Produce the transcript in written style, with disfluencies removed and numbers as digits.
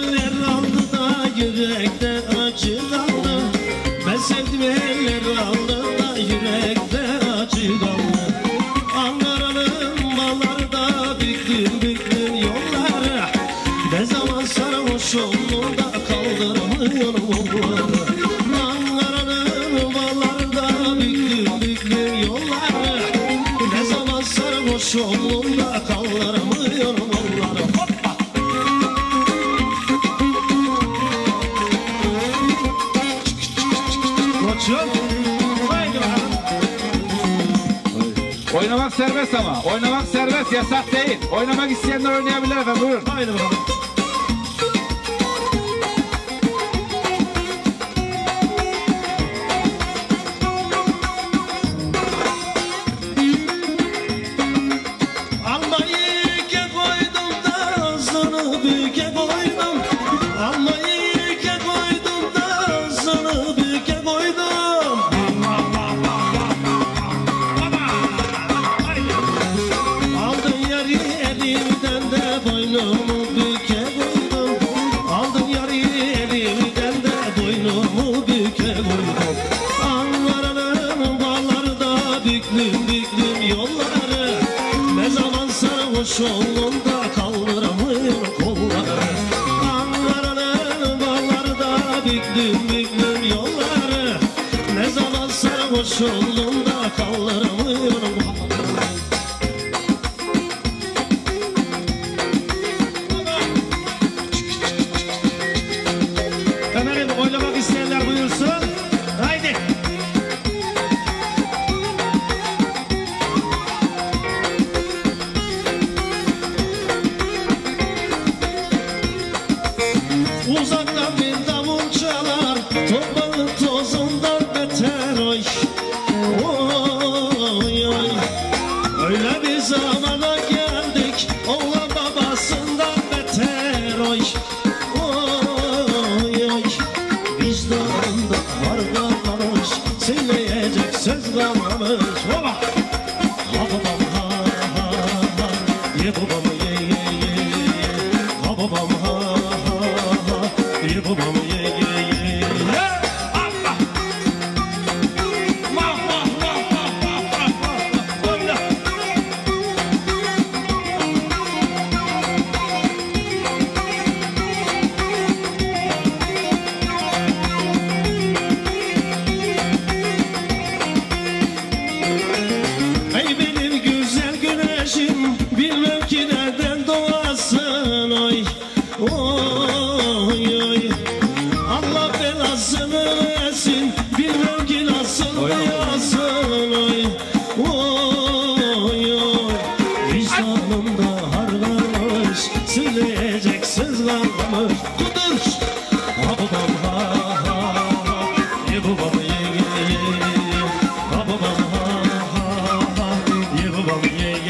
eller aldı da yürekte acı kaldı. Ben sevdim eller aldı da yürekte acı kaldı. Ankara'nın bağları da büklüm büklüm yolları. Ne zaman sarhoş oldum da kaldıramıyorum onları. Ankara'nın bağları da büklüm büklüm yolları. Ne zaman sarhoş oldum da kaldıramıyorum onları. Hoppa! Koçum, haydi bakalım. Oynamak serbest ama. Oynamak serbest, yasak değil. Oynamak isteyenler oynayabilir efendim. Buyurun. Haydi bakalım. Oldum da kaldıramıyorum kolları. Ankara'nın bağları da büklüm büklüm yolları. Ne zaman sarhoş oldum da kaldıramıyorum kolları. Efendim oynamak isteyenler buyursun. Haydi. Uzaktan bir davul çalar, toprağın tozundan beter oy. Oy oy. Öyle bir zamana geldik, oğlan babasından beter oy. Oy oy. Vicdanında var kalmamış, söyleyecek söz kalmamış. Baba. Ha babam ha ha ha, ye babam ye ye ye, ha babam ha. Ye babam ye ye ye. Allah! Vah vah vah vah vah vah vah. Oyna! Ey benim güzel güneşim, bilmem ki nereden doğasın oy. Oy oy. Allah belasını versin, bilmem ki nasıl duyasın oy. Oy oy. Vicdanımda harlanmış, söyleyecek söz kalmamış. Kudur. Ha babam ha ha ha, ye babam ye ye ye, ha babam ha ha ha, ye babam ye ye.